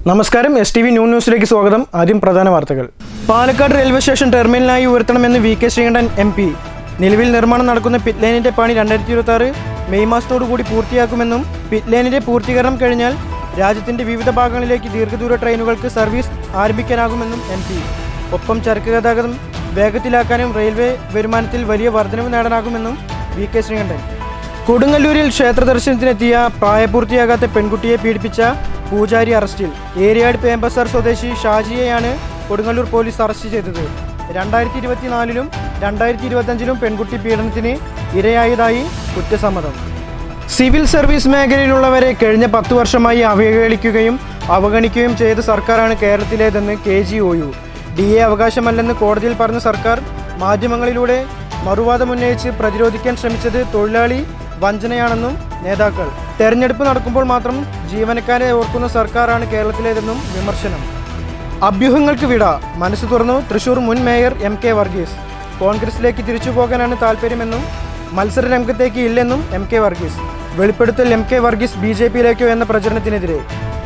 നമസ്കാരം STV ന്യൂസിലേക്ക് സ്വാഗതം. ആദ്യം പ്രധാന വാർത്തകൾ. പാലക്കാട് റെയിൽവേ സ്റ്റേഷൻ ടെർമിനലായി ഉയർത്തണമെന്ന് VK ശ്രീകണ്ഠൻ MP. നിലവിൽ നിർമ്മാണം നടക്കുന്ന പിറ്റ് ലൈനിന്റെ പണി 2026 മെയ് മാസത്തോടു കൂടി പൂർത്തിയാക്കുമെന്നും പിറ്റ് ലൈനിന്റെ പൂർത്തീകരണം കഴിഞ്ഞാൽ രാജ്യത്തിന്റെ വിവിധ ഭാഗങ്ങളിലേക്ക് ദീർഘദൂര ട്രെയിനുകൾക്ക് സർവീസ് ആരംഭിക്കാനാകുമെന്നും MP. ഒപ്പം ചരക്ക് ഗതാഗതം വേഗത്തിലാക്കാനും റെയിൽവേ വരുമാനത്തിൽ വലിയ വർധനവ് നേടാനാകുമെന്നും VK ശ്രീകണ്ഠൻ. കൊടുങ്ങല്ലൂരിൽ ക്ഷേത്ര ദർശനത്തിനെത്തിയ പ്രായപൂർത്തിയാകാത്ത പെൺകുട്ടിയെ പീഡിപ്പിച്ച പൂജാരി അറസ്റ്റിൽ. ഏരിയാട് പേമ്പസാർ സ്വദേശി ഷാജിയെയാണ് കൊടുങ്ങല്ലൂർ പോലീസ് അറസ്റ്റ് ചെയ്തത്. 2024 2025 പെൺകുട്ടി പീഡനത്തിന് ഇരയായതായി കുറ്റസമ്മതം. സിവിൽ സർവീസ് മേഖലയിലുള്ളവരെ കഴിഞ്ഞ 10 വർഷമായി അവഹേളിക്കുകയും അവഗണിക്കുകയും ചെയ്ത സർക്കാരാണ് കേരളത്തിലേതെന്ന് KGOU. DA അവകാശമല്ലെന്ന് കോടതിയിൽ പറഞ്ഞ സർക്കാർ മാധ്യമങ്ങളിലൂടെ മറുവാദമുന്നയിച്ച് പ്രതിരോധിക്കാൻ ശ്രമിച്ചത് തൊഴിലാളി വഞ്ചനയാണെന്നും നേതാക്കൾ. തെരഞ്ഞെടുപ്പ് നടക്കുമ്പോൾ മാത്രം ജീവനക്കാരെ ഓർക്കുന്ന സർക്കാരാണ് കേരളത്തിലേതെന്നും വിമർശനം. അഭ്യൂഹങ്ങൾക്ക് വിട, മനസ്സ് തുറന്നു തൃശൂർ മുൻ മേയർ MK വർഗീസ്. കോൺഗ്രസിലേക്ക് തിരിച്ചു പോകാനാണ് താല്പര്യമെന്നും മത്സര രംഗത്തേക്ക് ഇല്ലെന്നും MK വർഗീസ്. വെളിപ്പെടുത്തൽ MK വർഗീസ് BJPയിലേക്കോ എന്ന പ്രചരണത്തിനെതിരെ.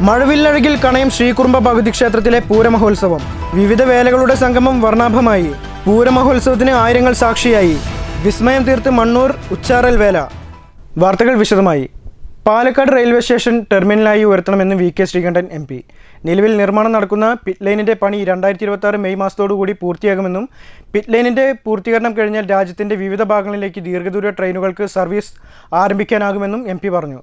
മഴവില്ലഴകിൽ കണയം ശ്രീകുറുമ്പ ഭഗവതി ക്ഷേത്രത്തിലെ പൂരമഹോത്സവം. വിവിധ വേലകളുടെ സംഗമം വർണ്ണാഭമായി. പൂരമഹോത്സവത്തിന് ആയിരങ്ങൾ സാക്ഷിയായി. വിസ്മയം തീർത്ത് മണ്ണൂർ ഉച്ചാറൽ വേല. വാർത്തകൾ വിശദമായി. പാലക്കാട് റെയിൽവേ സ്റ്റേഷൻ ടെർമിനലായി ഉയർത്തണമെന്ന് VK ശ്രീകണ്ഠൻ MP. നിലവിൽ നിർമ്മാണം നടക്കുന്ന പിറ്റ് ലൈനിൻ്റെ പണി 2026 മെയ് മാസത്തോടുകൂടി പൂർത്തിയാകുമെന്നും പിറ്റ് ലൈനിൻ്റെ പൂർത്തീകരണം കഴിഞ്ഞാൽ രാജ്യത്തിൻ്റെ വിവിധ ഭാഗങ്ങളിലേക്ക് ദീർഘദൂര ട്രെയിനുകൾക്ക് സർവീസ് ആരംഭിക്കാനാകുമെന്നും MP പറഞ്ഞു.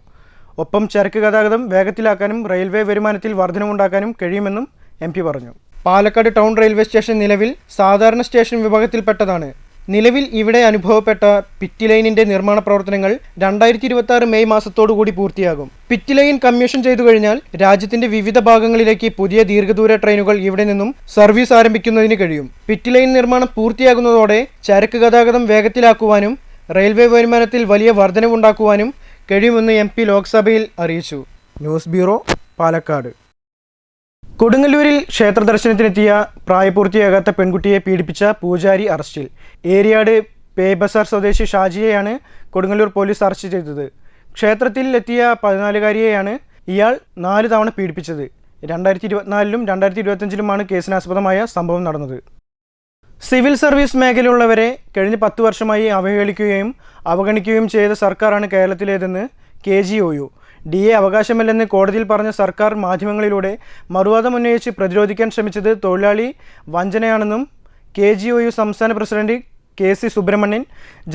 ഒപ്പം ചരക്ക് ഗതാഗതം വേഗത്തിലാക്കാനും റെയിൽവേ വരുമാനത്തിൽ വർധനവുണ്ടാക്കാനും കഴിയുമെന്നും MP പറഞ്ഞു. പാലക്കാട് ടൗൺ റെയിൽവേ സ്റ്റേഷൻ നിലവിൽ സാധാരണ സ്റ്റേഷൻ വിഭാഗത്തിൽപ്പെട്ടതാണ്. നിലവിൽ ഇവിടെ അനുഭവപ്പെട്ട പിറ്റ് ലൈനിന്റെ നിർമ്മാണ പ്രവർത്തനങ്ങൾ 2026 മെയ് മാസത്തോടുകൂടി പൂർത്തിയാകും. പിറ്റ് ലൈൻ കമ്മീഷൻ ചെയ്തു കഴിഞ്ഞാൽ രാജ്യത്തിന്റെ വിവിധ ഭാഗങ്ങളിലേക്ക് പുതിയ ദീർഘദൂര ട്രെയിനുകൾ ഇവിടെ നിന്നും സർവീസ് ആരംഭിക്കുന്നതിന് കഴിയും. പിറ്റ് ലൈൻ നിർമ്മാണം പൂർത്തിയാകുന്നതോടെ ചരക്ക് ഗതാഗതം വേഗത്തിലാക്കുവാനും റെയിൽവേ വരുമാനത്തിൽ വലിയ വർധനവുണ്ടാക്കുവാനും കഴിയുമെന്ന് MP ലോക്സഭയിൽ അറിയിച്ചു. News bureau, Palakkad. കൊടുങ്ങല്ലൂരിൽ ക്ഷേത്ര ദർശനത്തിനെത്തിയ പ്രായപൂർത്തിയാകാത്ത പെൺകുട്ടിയെ പീഡിപ്പിച്ച പൂജാരി അറസ്റ്റിൽ. ഏരിയാട് പേബസാർ സ്വദേശി ഷാജിയെയാണ് കൊടുങ്ങല്ലൂർ പോലീസ് അറസ്റ്റ് ചെയ്തത്. ക്ഷേത്രത്തിൽ എത്തിയ 14-കാരിയെയാണ് ഇയാൾ 4 തവണ പീഡിപ്പിച്ചത്. 2024 2025 കേസിനാസ്പദമായ സംഭവം നടന്നത്. സിവിൽ സർവീസ് മേഖലയിലുള്ളവരെ കഴിഞ്ഞ 10 വർഷമായി അവഹേളിക്കുകയും അവഗണിക്കുകയും ചെയ്ത സർക്കാരാണ് കേരളത്തിലേതെന്ന് KGOU. DA അവകാശമല്ലെന്ന് കോടതിയിൽ പറഞ്ഞ സർക്കാർ മാധ്യമങ്ങളിലൂടെ മറുവാദമുന്നയിച്ച് പ്രതിരോധിക്കാൻ ശ്രമിച്ചത് തൊഴിലാളി വഞ്ചനയാണെന്നും KGOU സംസ്ഥാന president KC Subramanian,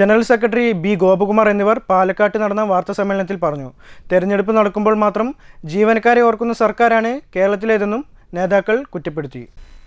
general secretary B Gopakumar എന്നിവർ പാലക്കാട്ട് നടന്ന വാർത്താസമ്മേളനത്തിൽ പറഞ്ഞു. തെരഞ്ഞെടുപ്പ് നടക്കുമ്പോൾ മാത്രം ജീവനക്കാരെ ഓർക്കുന്ന സർക്കാരാണ് കേരളത്തിലേതെന്നും നേതാക്കൾ കുറ്റപ്പെടുത്തി.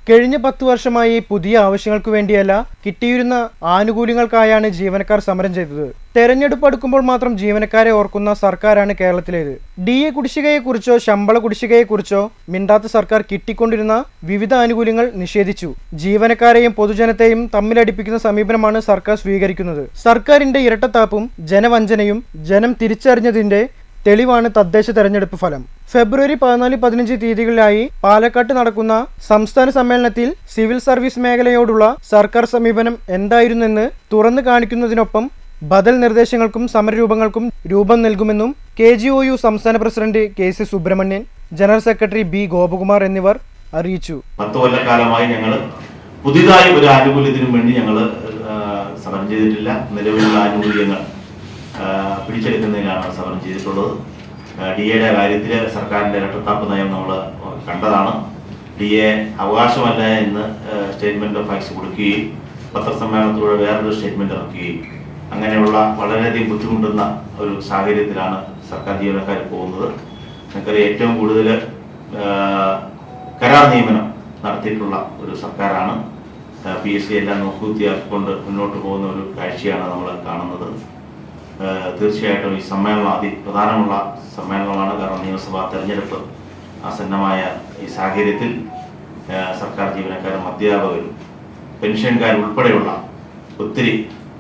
കഴിഞ്ഞ 10 വർഷമായി പുതിയ ആവശ്യങ്ങൾക്ക് വേണ്ടിയല്ല, കിട്ടിയിരുന്ന ആനുകൂല്യങ്ങൾക്കായാണ് ജീവനക്കാർ സമരം ചെയ്തത്. തെരഞ്ഞെടുപ്പ് അടുക്കുമ്പോൾ മാത്രം ജീവനക്കാരെ ഓർക്കുന്ന സർക്കാരാണ് കേരളത്തിലേത്. DA കുടിശ്ശികയെക്കുറിച്ചോ ശമ്പള കുടിശ്ശികയെക്കുറിച്ചോ മിണ്ടാത്ത സർക്കാർ കിട്ടിക്കൊണ്ടിരുന്ന വിവിധ ആനുകൂല്യങ്ങൾ നിഷേധിച്ചു. ജീവനക്കാരെയും പൊതുജനത്തെയും തമ്മിലടിപ്പിക്കുന്ന സമീപനമാണ് സർക്കാർ സ്വീകരിക്കുന്നത്. സർക്കാരിന്റെ ഇരട്ടത്താപ്പും ജനവഞ്ചനയും ജനം തിരിച്ചറിഞ്ഞതിന്റെ തെളിവാണ് തദ്ദേശ തെരഞ്ഞെടുപ്പ് ഫലം. ഫെബ്രുവരി 14-15 തീയതികളിലായി പാലക്കാട്ട് നടക്കുന്ന സംസ്ഥാന സമ്മേളനത്തിൽ സിവിൽ സർവീസ് മേഖലയോടുള്ള സർക്കാർ സമീപനം എന്തായിരുന്നെന്ന് തുറന്നു കാണിക്കുന്നതിനൊപ്പം ബദൽ നിർദ്ദേശങ്ങൾക്കും സമരരൂപങ്ങൾക്കും രൂപം നൽകുമെന്നും KGOU സംസ്ഥാന president KC Subramanian, general secretary B Gopakumar എന്നിവർ അറിയിച്ചു. 10 കൊല്ലക്കാലമായി ഞങ്ങൾ പുതിയതായി ഒരു ആനുകൂല്യത്തിനും വേണ്ടി ഞങ്ങൾ സമരം ചെയ്തിട്ടില്ല. നിലവിലുള്ള ആനുകൂല്യങ്ങൾ പിടിച്ചെടുക്കുന്നതിനാണ് സമരം ചെയ്തിട്ടുള്ളത്. DAയുടെ കാര്യത്തിൽ സർക്കാരിൻ്റെ ഇരട്ടത്താപ്പ് നയം നമ്മൾ കണ്ടതാണ്. DA അവകാശമല്ല എന്ന് സ്റ്റേറ്റ്മെന്റ് ഓഫ് ഫാക്ട്സ് കൊടുക്കുകയും പത്രസമ്മേളനത്തിലൂടെ വേറൊരു സ്റ്റേറ്റ്മെന്റ് ഇറക്കുകയും അങ്ങനെയുള്ള വളരെയധികം ബുദ്ധിമുട്ടുന്ന ഒരു സാഹചര്യത്തിലാണ് സർക്കാർ ജീവനക്കാർ പോകുന്നത്. നമുക്കറിയാം, ഏറ്റവും കൂടുതൽ കരാർ നിയമനം നടത്തിയിട്ടുള്ള ഒരു സർക്കാരാണ്. PSC എല്ലാം നോക്കുകുത്തിയാക്കിക്കൊണ്ട് മുന്നോട്ട് പോകുന്ന ഒരു കാഴ്ചയാണ് നമ്മൾ കാണുന്നത്. തീർച്ചയായിട്ടും ഈ സമ്മേളനം അതിപ്രധാനമുള്ള സമ്മേളനമാണ്. കാരണം നിയമസഭാ തെരഞ്ഞെടുപ്പ് ആസന്നമായ ഈ സാഹചര്യത്തിൽ സർക്കാർ ജീവനക്കാരും അധ്യാപകരും പെൻഷൻകാരും ഉൾപ്പെടെയുള്ള ഒത്തിരി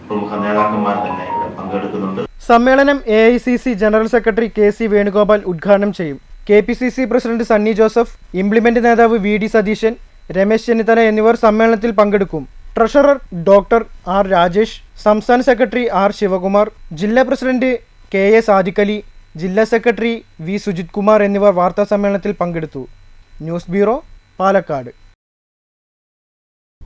പ്രമുഖ നേതാക്കന്മാർ തന്നെ ഇവിടെ പങ്കെടുക്കുന്നുണ്ട്. സമ്മേളനം AICC general secretary KC Venugopal ഉദ്ഘാടനം ചെയ്യും. KPCC president Sunny Joseph, implement നേതാവ് VD സതീശൻ, രമേശ് ചെന്നിത്തല എന്നിവർ സമ്മേളനത്തിൽ പങ്കെടുക്കും. ട്രഷറർ ഡോക്ടർ R രാജേഷ്, സംസ്ഥാന സെക്രട്ടറി R ശിവകുമാർ, ജില്ലാ പ്രസിഡന്റ് KA സാദിഖ് അലി, ജില്ലാ സെക്രട്ടറി V സുജിത് കുമാർ എന്നിവർ വാർത്താ സമ്മേളനത്തിൽ പങ്കെടുത്തു. News bureau, Palakkad.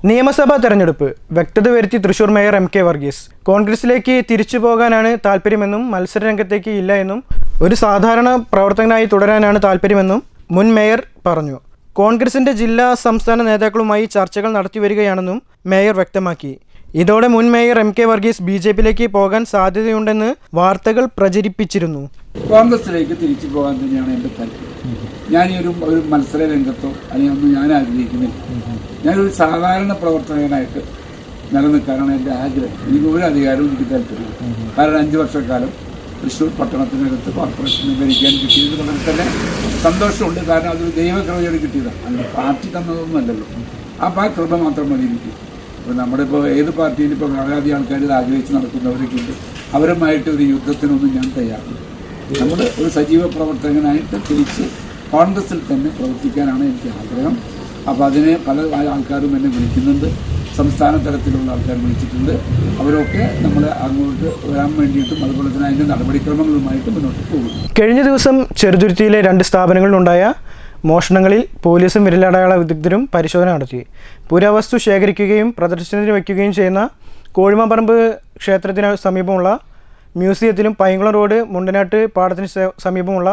നിയമസഭാ തെരഞ്ഞെടുപ്പ് വ്യക്തത വരുത്തി Thrissur mayor M K Varghese. കോൺഗ്രസിലേക്ക് തിരിച്ചു പോകാനാണ് താല്പര്യമെന്നും മത്സരരംഗത്തേക്ക് ഇല്ല എന്നും ഒരു സാധാരണ പ്രവർത്തകനായി തുടരാനാണ് താല്പര്യമെന്നും മുൻ മേയർ പറഞ്ഞു. കോൺഗ്രസിന്റെ ജില്ലാ സംസ്ഥാന നേതാക്കളുമായി ചർച്ചകൾ നടത്തിവരികയാണെന്നും മേയർ വ്യക്തമാക്കി. ഇതോടെ മുൻ മേയർ എം കെ വർഗീസ് BJPയിലേക്ക് പോകാൻ സാധ്യതയുണ്ടെന്ന് വാർത്തകൾ പ്രചരിപ്പിച്ചിരുന്നു. കോൺഗ്രസിലേക്ക് തിരിച്ചു പോകാൻ തന്നെയാണ് എൻ്റെ താല്പര്യം. ഞാൻ ഈ ഒരു മത്സര രംഗത്തോ അതിനൊന്നും ഞാൻ ആഗ്രഹിക്കുന്നില്ല. ഞാനൊരു സാധാരണ പ്രവർത്തകനായിട്ട് നിലനിൽക്കാനാണ് എൻ്റെ ആഗ്രഹം. എനിക്ക് ഒരു അധികാരവും എനിക്ക് താല്പര്യമില്ല. കാരണം 5 വർഷക്കാലം തൃശ്ശൂർ പട്ടണത്തിനകത്ത് കോർപ്പറേഷൻ ഭരിക്കാൻ കിട്ടിയത് വളരെ തന്നെ സന്തോഷമുണ്ട്. കാരണം അതൊരു ദൈവകൃപയോട് കിട്ടിയതാണ്, അല്ല പാർട്ടി തന്നതൊന്നും അല്ലല്ലോ. ആ കൃപ മാത്രം മതി എനിക്ക്. ഇപ്പോൾ നമ്മുടെ ഏത് പാർട്ടിയിൽ ഇപ്പോൾ വളരെയധികം ആൾക്കാർ ഇത് ആഗ്രഹിച്ച് നടക്കുന്നവരൊക്കെ ഉണ്ട്. അവരുമായിട്ട് ഒരു യുദ്ധത്തിനൊന്നും ഞാൻ തയ്യാറില്ല. നമ്മൾ ഒരു സജീവ പ്രവർത്തകനായിട്ട് തിരിച്ച് കോൺഗ്രസിൽ തന്നെ പ്രവർത്തിക്കാനാണ് എനിക്ക് ആഗ്രഹം. അപ്പോൾ അതിനെ പല ആൾക്കാരും എന്നെ വിളിക്കുന്നുണ്ട്. സംസ്ഥാന തലത്തിലുള്ള ആൾക്കാർ വിളിച്ചിട്ടുണ്ട്. അവരൊക്കെ നമ്മൾ അങ്ങോട്ട് വരാൻ വേണ്ടിയിട്ടും അതുപോലെ തന്നെ അതിൻ്റെ നടപടിക്രമങ്ങളുമായിട്ട് മുന്നോട്ട് പോകും. കഴിഞ്ഞ ദിവസം ചെറുതുരുത്തിയിലെ 2 സ്ഥാപനങ്ങളിലുണ്ടായ മോഷണങ്ങളിൽ പോലീസും വിരലടയാള വിദഗ്ധരും പരിശോധന നടത്തി. പുരാവസ്തു ശേഖരിക്കുകയും പ്രദർശനത്തിന് വയ്ക്കുകയും ചെയ്യുന്ന കോഴിമാപ്പറമ്പ് ക്ഷേത്രത്തിന് സമീപമുള്ള മ്യൂസിയത്തിലും പൈങ്കുളം റോഡ് മുണ്ടനാട്ട് പാടത്തിന് സമീപമുള്ള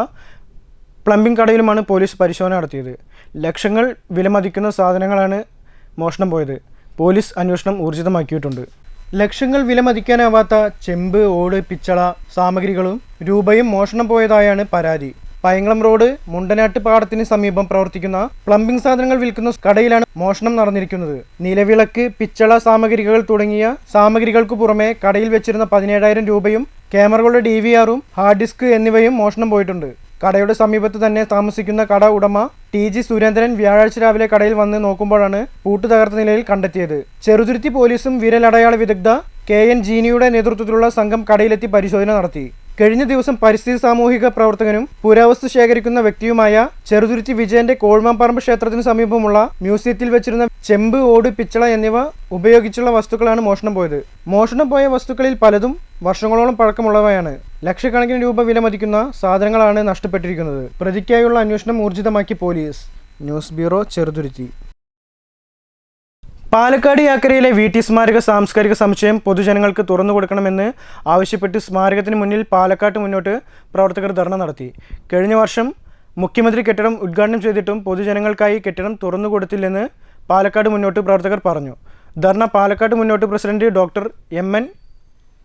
പ്ലംബിംഗ് കടയിലുമാണ് പോലീസ് പരിശോധന നടത്തിയത്. ലക്ഷങ്ങൾ വിലമതിക്കുന്ന സാധനങ്ങളാണ് മോഷണം പോയത്. പോലീസ് അന്വേഷണം ഊർജിതമാക്കിയിട്ടുണ്ട്. ലക്ഷങ്ങൾ വിലമതിക്കാനാവാത്ത ചെമ്പ്, ഓട്, പിച്ചള സാമഗ്രികളും രൂപയും മോഷണം പോയതായാണ് പരാതി. പൈങ്കുളം റോഡ് മുണ്ടനാട്ട് പാടത്തിന് സമീപം പ്രവർത്തിക്കുന്ന പ്ലംബിംഗ് സാധനങ്ങൾ വിൽക്കുന്ന കടയിലാണ് മോഷണം നടന്നിരിക്കുന്നത്. നിലവിളക്ക്, പിച്ചള സാമഗ്രികൾ തുടങ്ങിയ സാമഗ്രികൾക്ക് പുറമെ കടയിൽ വെച്ചിരുന്ന 17,000 രൂപയും ക്യാമറകളുടെ DVR-ഉം ഹാർഡ് ഡിസ്ക് എന്നിവയും മോഷണം പോയിട്ടുണ്ട്. കടയുടെ സമീപത്ത് തന്നെ താമസിക്കുന്ന കട ഉടമ TG സുരേന്ദ്രൻ വ്യാഴാഴ്ച രാവിലെ കടയിൽ വന്ന് നോക്കുമ്പോഴാണ് പൂട്ട് തകർത്ത നിലയിൽ കണ്ടെത്തിയത്. ചെറുതുരുത്തി പോലീസും വിരലടയാള വിദഗ്ധ KN ജീനിയുടെ നേതൃത്വത്തിലുള്ള സംഘം കടയിലെത്തി പരിശോധന നടത്തി. കഴിഞ്ഞ ദിവസം പരിസ്ഥിതി സാമൂഹിക പ്രവർത്തകനും പുരാവസ്തു ശേഖരിക്കുന്ന വ്യക്തിയുമായ ചെറുതുരുത്തി വിജയന്റെ കോഴിമാപ്പറമ്പ് ക്ഷേത്രത്തിന് സമീപമുള്ള മ്യൂസിയത്തിൽ വെച്ചിരുന്ന ചെമ്പ്, ഓട്, പിച്ചള എന്നിവ ഉപയോഗിച്ചുള്ള വസ്തുക്കളാണ് മോഷണം പോയത്. മോഷണം പോയ വസ്തുക്കളിൽ പലതും വർഷങ്ങളോളം പഴക്കമുള്ളവയാണ്. ലക്ഷക്കണക്കിന് രൂപ വിലമതിക്കുന്ന സാധനങ്ങളാണ് നഷ്ടപ്പെട്ടിരിക്കുന്നത്. പ്രതിക്കായുള്ള അന്വേഷണം ഊർജിതമാക്കി police. News bureau, Cheruthuruthy. Palakkad യാക്കരയിലെ VT സ്മാരക സാംസ്കാരിക സമുച്ചയം പൊതുജനങ്ങൾക്ക് തുറന്നു കൊടുക്കണമെന്ന് ആവശ്യപ്പെട്ട് സ്മാരകത്തിന് മുന്നിൽ പാലക്കാട്ട് മുന്നോട്ട് പ്രവർത്തകർ ധർണ നടത്തി. കഴിഞ്ഞ വർഷം മുഖ്യമന്ത്രി കെട്ടിടം ഉദ്ഘാടനം ചെയ്തിട്ടും പൊതുജനങ്ങൾക്കായി കെട്ടിടം തുറന്നു കൊടുത്തില്ലെന്ന് പാലക്കാട് മുന്നോട്ട് പ്രവർത്തകർ പറഞ്ഞു. ധർണ പാലക്കാട് മുന്നോട്ട് പ്രസിഡന്റ് ഡോക്ടർ MN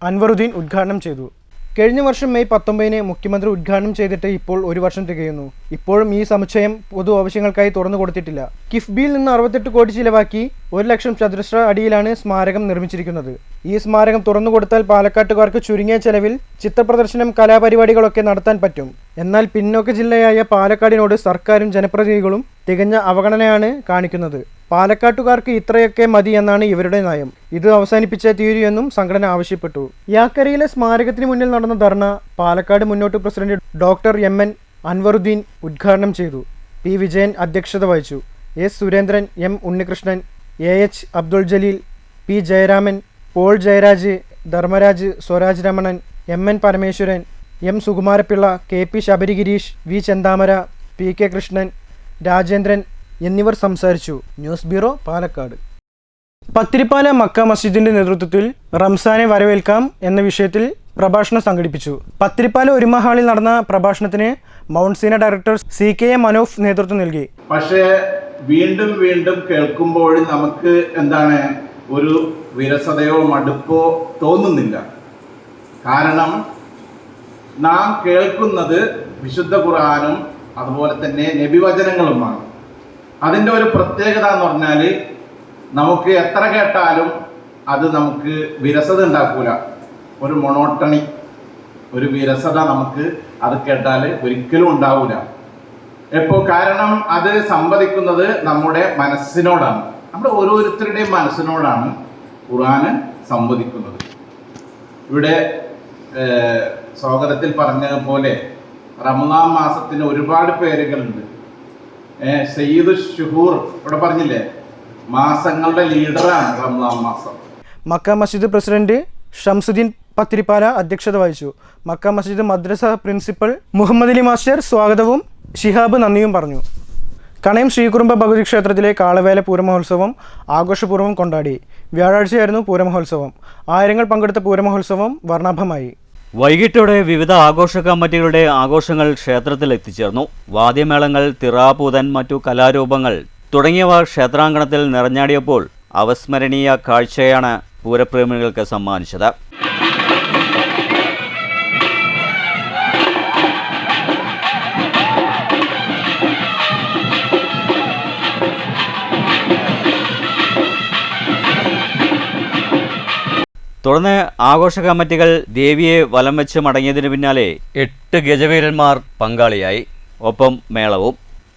അൻവറുദ്ദീൻ ഉദ്ഘാടനം ചെയ്തു. കഴിഞ്ഞ വർഷം മെയ് 19-ന് മുഖ്യമന്ത്രി ഉദ്ഘാടനം ചെയ്തിട്ട് ഇപ്പോൾ 1 വർഷം തികയുന്നു. ഇപ്പോഴും ഈ സമുച്ചയം പൊതു ആവശ്യങ്ങൾക്കായി തുറന്നു കൊടുത്തിട്ടില്ല. കിഫ്ബിയിൽ നിന്ന് 68 കോടി ചിലവാക്കി 1 ലക്ഷം ചതുരശ്ര അടിയിലാണ് സ്മാരകം നിർമ്മിച്ചിരിക്കുന്നത്. ഈ സ്മാരകം തുറന്നു കൊടുത്താൽ പാലക്കാട്ടുകാർക്ക് ചുരുങ്ങിയ ചെലവിൽ ചിത്രപ്രദർശനം, കലാപരിപാടികളൊക്കെ നടത്താൻ പറ്റും. എന്നാൽ പിന്നോക്ക ജില്ലയായ പാലക്കാടിനോട് സർക്കാരും ജനപ്രതിനിധികളും തികഞ്ഞ അവഗണനയാണ് കാണിക്കുന്നത്. പാലക്കാട്ടുകാർക്ക് ഇത്രയൊക്കെ മതി എന്നാണ് ഇവരുടെ നയം. ഇത് അവസാനിപ്പിച്ചേ തീരൂ എന്നും സംഘടന ആവശ്യപ്പെട്ടു. യാക്കരയിലെ സ്മാരകത്തിന് മുന്നിൽ നടന്ന ധർണ പാലക്കാട് മുന്നോട്ട് പ്രസിഡന്റ് ഡോക്ടർ MN അൻവറുദ്ദീൻ ഉദ്ഘാടനം ചെയ്തു. P വിജയൻ അധ്യക്ഷത വഹിച്ചു. S Surendran, M Unnikrishnan, AH Abdul Jaleel, P Jayaraman, Paul Jayaraj, Dharmaraj, Swaraj Ramanan, MN Parameswaran, M Sukumarapillai, KP Sabarigirish, V Chenthamara, PK Krishnan, Rajendran എന്നിവർ സംസാരിച്ചു. News bureau, Palakkad. Pathirippala Mecca മസ്ജിദിന്റെ നേതൃത്വത്തിൽ റംസാനെ വരവേൽക്കാം എന്ന വിഷയത്തിൽ പ്രഭാഷണം സംഘടിപ്പിച്ചു. പത്തിരിപ്പാല ഒരുമ ഹാളിൽ നടന്ന പ്രഭാഷണത്തിന് മൗണ്ട് സീന ഡയറക്ടർ CK മനോഫ് നേതൃത്വം നൽകി. പക്ഷേ വീണ്ടും വീണ്ടും കേൾക്കുമ്പോൾ നമുക്ക് ഒരു വിരസതയോ മടുപ്പോ തോന്നുന്നില്ല. കാരണം നാം കേൾക്കുന്നത് വിശുദ്ധ ഖുർആനും അതുപോലെ തന്നെ നബിവചനങ്ങളുമാണ്. അതിൻ്റെ ഒരു പ്രത്യേകത എന്ന് പറഞ്ഞാൽ നമുക്ക് എത്ര കേട്ടാലും അത് നമുക്ക് വിരസത ഉണ്ടാക്കൂല. ഒരു മൊണോട്ടണി, ഒരു വിരസത നമുക്ക് അത് കേട്ടാൽ ഒരിക്കലും ഉണ്ടാവില്ല. കാരണം അത് സംവദിക്കുന്നത് നമ്മുടെ മനസ്സിനോടാണ്, നമ്മുടെ ഓരോരുത്തരുടെയും മനസ്സിനോടാണ് ഖുർആന് സംവദിക്കുന്നത്. ഇവിടെ സ്വാഗതത്തിൽ പറഞ്ഞതുപോലെ റമദാൻ മാസത്തിന് ഒരുപാട് പേരുകളുണ്ട്. സയ്യിദ് ഷുഹൂർ ഇവിടെ പറഞ്ഞില്ലേ, മാസങ്ങളുടെ ലീഡറാണ് റമദാൻ മാസം. മക്ക മസ്ജിദ് പ്രസിഡന്റ് ഷംസുദ്ദീൻ പത്തിരിപ്പാല അധ്യക്ഷത വഹിച്ചു. മക്ക മസ്ജിദ് മദ്രസ പ്രിൻസിപ്പൽ മുഹമ്മദ് അലി മാസ്റ്റർ സ്വാഗതവും ഷിഹാബ് നന്ദിയും പറഞ്ഞു. കണയം ശ്രീകുറുമ്പ ഭഗവതി ക്ഷേത്രത്തിലെ കാളവേല പൂരമഹോത്സവം ആഘോഷപൂർവ്വം കൊണ്ടാടി. വ്യാഴാഴ്ചയായിരുന്നു പൂരമഹോത്സവം. ആയിരങ്ങൾ പങ്കെടുത്ത പൂരമഹോത്സവം വർണ്ണാഭമായി. വൈകിട്ടോടെ വിവിധ ആഘോഷ കമ്മിറ്റികളുടെ ആഘോഷങ്ങൾ ക്ഷേത്രത്തിൽ എത്തിച്ചേർന്നു. വാദ്യമേളങ്ങൾ, തിറാപൂതൻ, മറ്റു കലാരൂപങ്ങൾ തുടങ്ങിയവ ക്ഷേത്രാങ്കണത്തിൽ നിറഞ്ഞാടിയപ്പോൾ അവസ്മരണീയ കാഴ്ചയാണ് പൂരപ്രേമികൾക്ക് സമ്മാനിച്ചത്. തുടർന്ന് ആഘോഷ കമ്മിറ്റികൾ ദേവിയെ വലം വെച്ച് മടങ്ങിയതിനു പിന്നാലെ 8 ഗജവീരന്മാർ പങ്കാളിയായി. ഒപ്പം മേളവും.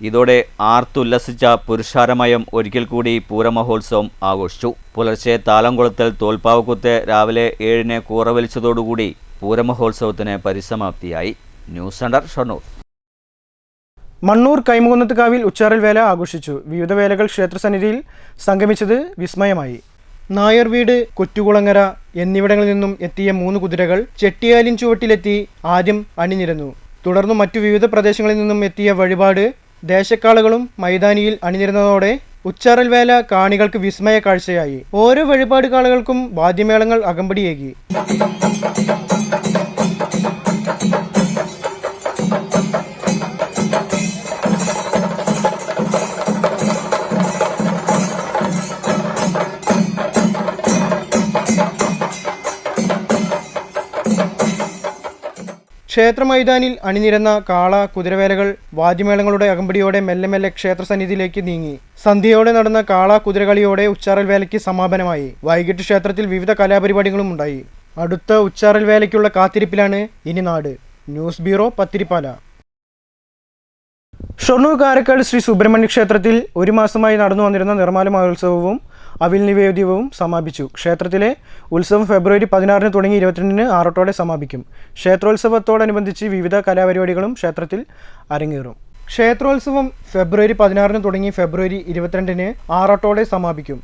ഇതോടെ ആർത്തുല്ലസിച്ച പുരുഷാരമയം ഒരിക്കൽ കൂടി പൂരമഹോത്സവം ആഘോഷിച്ചു. പുലർച്ചെ താലം കൊളുത്തൽ, തോൽപ്പാവക്കുത്ത്, രാവിലെ 7-ന് കൂറവലിച്ചതോടുകൂടി പൂരമഹോത്സവത്തിന് പരിസമാപ്തിയായി. News centre, Shoranur. മണ്ണൂർ കൈമുകുന്നത്ത് കാവിൽ ഉച്ചാറൽ വേല ആഘോഷിച്ചു. വിവിധ വേലകൾ ക്ഷേത്രസന്നിധിയിൽ സംഗമിച്ചത് വിസ്മയമായി. നായർ വീട്, കൊറ്റുകുളങ്ങര എന്നിവിടങ്ങളിൽ നിന്നും എത്തിയ 3 കുതിരകൾ ചെട്ടിയാലിൻ ചുവട്ടിലെത്തി ആദ്യം അണിനിരന്നു. തുടർന്ന് മറ്റു വിവിധ പ്രദേശങ്ങളിൽ നിന്നും എത്തിയ വഴിപാട് ദേശക്കാളുകളും മൈതാനിയിൽ അണിനിരുന്നതോടെ ഉച്ചാറൽ വേല കാണികൾക്ക് വിസ്മയ കാഴ്ചയായി. ഓരോ വഴിപാട് കാളകൾക്കും വാദ്യമേളങ്ങൾ അകമ്പടിയേകി. ക്ഷേത്ര മൈതാനിൽ അണിനിരന്ന കാള കുതിരവേലകൾ വാദ്യമേളങ്ങളുടെ അകമ്പടിയോടെ മെല്ലെ മെല്ലെ ക്ഷേത്രസന്നിധിയിലേക്ക് നീങ്ങി. സന്ധ്യയോടെ നടന്ന കാള കുതിരകളിയോടെ ഉച്ചാറൽ വേലയ്ക്ക് സമാപനമായി. വൈകിട്ട് ക്ഷേത്രത്തിൽ വിവിധ കലാപരിപാടികളും ഉണ്ടായി. അടുത്ത ഉച്ചാറൽ വേലയ്ക്കുള്ള കാത്തിരിപ്പിലാണ് ഇനി നാട്. News bureau, Pathirippala. ഷൊർണൂർ കാരക്കാട് ശ്രീ സുബ്രഹ്മണ്യ ക്ഷേത്രത്തിൽ 1 മാസമായി നടന്നു വന്നിരുന്ന നിർമ്മാല മഹോത്സവവും അവിൽ നിവേദ്യവും സമാപിച്ചു. ക്ഷേത്രത്തിലെ ഉത്സവം ഫെബ്രുവരി 16-ന് തുടങ്ങി 22-ന് ആറട്ടോടെ സമാപിക്കും. ക്ഷേത്രോത്സവത്തോടനുബന്ധിച്ച് വിവിധ കലാപരിപാടികളും ക്ഷേത്രത്തിൽ അരങ്ങേറും. ക്ഷേത്രോത്സവം ഫെബ്രുവരി 16-ന് തുടങ്ങി ഫെബ്രുവരി 22-ന് ആറട്ടോടെ സമാപിക്കും.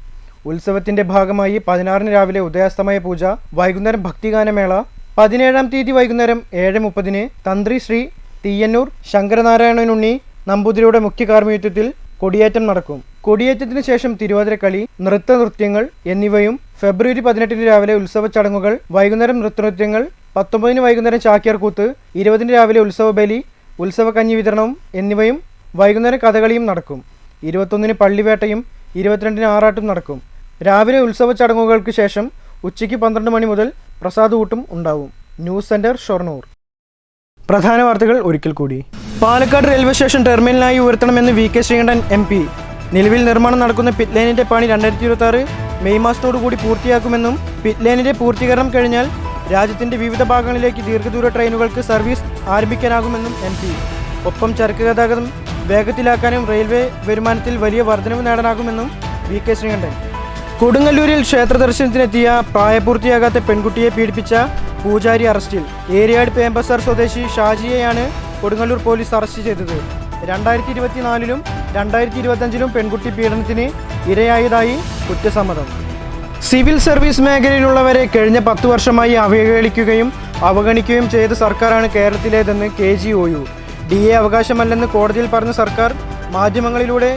ഉത്സവത്തിന്റെ ഭാഗമായി 16-ന് രാവിലെ ഉദയാസ്തമയ പൂജ, വൈകുന്നേരം ഭക്തിഗാനമേള, 17-ാം തീയതി വൈകുന്നേരം 7:30-ന് തന്ത്രി ശ്രീ തീയന്നൂർ ശങ്കരനാരായണനുണ്ണി നമ്പൂതിരിയുടെ മുഖ്യ കാർമ്മികത്വത്തിൽ കൊടിയേറ്റം നടക്കും. കൊടിയേറ്റത്തിന് ശേഷം തിരുവാതിരക്കളി, നൃത്തനൃത്യങ്ങൾ എന്നിവയും ഫെബ്രുവരി 18-ന് രാവിലെ ഉത്സവ ചടങ്ങുകൾ, വൈകുന്നേരം നൃത്തനൃത്യങ്ങൾ, 19-ന് വൈകുന്നേരം ചാക്യാർകൂത്ത്, 20-ന് രാവിലെ ഉത്സവബലി, ഉത്സവ കഞ്ഞി വിതരണവും എന്നിവയും വൈകുന്നേരം കഥകളിയും നടക്കും. 21-ന് പള്ളിവേട്ടയും 22-ന് ആറാട്ടും നടക്കും. രാവിലെ ഉത്സവ ചടങ്ങുകൾക്ക് ശേഷം ഉച്ചയ്ക്ക് 12 മണി മുതൽ പ്രസാദൂട്ടും ഉണ്ടാവും. News centre, Shoranur. പ്രധാന വാർത്തകൾ ഒരിക്കൽ കൂടി. പാലക്കാട് റെയിൽവേ സ്റ്റേഷൻ ടെർമിനലായി ഉയർത്തണമെന്ന് VK ശ്രീകണ്ഠൻ MP. നിലവിൽ നിർമ്മാണം നടക്കുന്ന പിറ്റ് ലൈനിന്റെ പണി 2026 മെയ് മാസത്തോടുകൂടി പൂർത്തിയാക്കുമെന്നും പിറ്റ് ലൈനിന്റെ പൂർത്തീകരണം കഴിഞ്ഞാൽ രാജ്യത്തിന്റെ വിവിധ ഭാഗങ്ങളിലേക്ക് ദീർഘദൂര ട്രെയിനുകൾക്ക് സർവീസ് ആരംഭിക്കാനാകുമെന്നും MP. ഒപ്പം ചരക്ക് ഗതാഗതം വേഗത്തിലാക്കാനും റെയിൽവേ വരുമാനത്തിൽ വലിയ വർധനവ് നേടാനാകുമെന്നും VK ശ്രീകണ്ഠൻ. കൊടുങ്ങല്ലൂരിൽ ക്ഷേത്ര ദർശനത്തിനെത്തിയ പ്രായപൂർത്തിയാകാത്ത പെൺകുട്ടിയെ പീഡിപ്പിച്ച പൂജാരി അറസ്റ്റിൽ. ഏരിയാട് പേമ്പസാർ സ്വദേശി ഷാജിയെയാണ് കൊടുങ്ങല്ലൂർ പോലീസ് അറസ്റ്റ് ചെയ്തത്. 2024-ലും 2025-ലും പെൺകുട്ടി പീഡനത്തിന് ഇരയായതായി കുറ്റസമ്മതം. സിവിൽ സർവീസ് മേഖലയിലുള്ളവരെ കഴിഞ്ഞ 10 വർഷമായി അവഹേളിക്കുകയും അവഗണിക്കുകയും ചെയ്ത സർക്കാരാണ് കേരളത്തിലേതെന്ന് KGOU. DA അവകാശമല്ലെന്ന് കോടതിയിൽ പറഞ്ഞ സർക്കാർ മാധ്യമങ്ങളിലൂടെ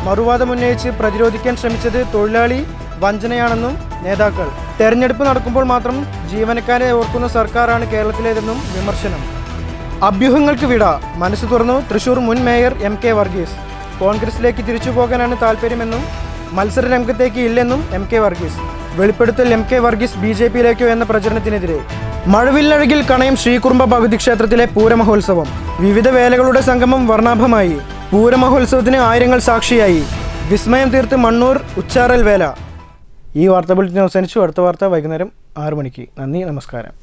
മറുവാദമുന്നയിച്ച് പ്രതിരോധിക്കാൻ ശ്രമിച്ചത് തൊഴിലാളി വഞ്ചനയാണെന്നും നേതാക്കൾ. തെരഞ്ഞെടുപ്പ് നടക്കുമ്പോൾ മാത്രം ജീവനക്കാരെ ഓർക്കുന്ന സർക്കാരാണ് കേരളത്തിലേതെന്നും വിമർശനം. അഭ്യൂഹങ്ങൾക്ക് വിട, മനസ്സ് തുറന്നു തൃശൂർ മുൻ മേയർ MK വർഗീസ്. കോൺഗ്രസിലേക്ക് തിരിച്ചു പോകാനാണ് താല്പര്യമെന്നും മത്സര രംഗത്തേക്ക് ഇല്ലെന്നും MK വർഗീസ്. വെളിപ്പെടുത്തൽ MK വർഗീസ് BJPയിലേക്കോ എന്ന പ്രചരണത്തിനെതിരെ. മഴവില്ലഴകിൽ കണയം ശ്രീകുറുമ്പ ഭഗവതി ക്ഷേത്രത്തിലെ പൂരമഹോത്സവം. വിവിധ വേലകളുടെ സംഗമം വർണ്ണാഭമായി. പൂരമഹോത്സവത്തിന് ആയിരങ്ങൾ സാക്ഷിയായി. വിസ്മയം തീർത്ത് മണ്ണൂർ ഉച്ചാറൽ വേല. ഈ വാർത്താ ബുള്ളറ്റിൻ അവസാനിച്ചു. അടുത്ത വാർത്ത വൈകുന്നേരം 6 മണിക്ക്. നന്ദി, നമസ്കാരം.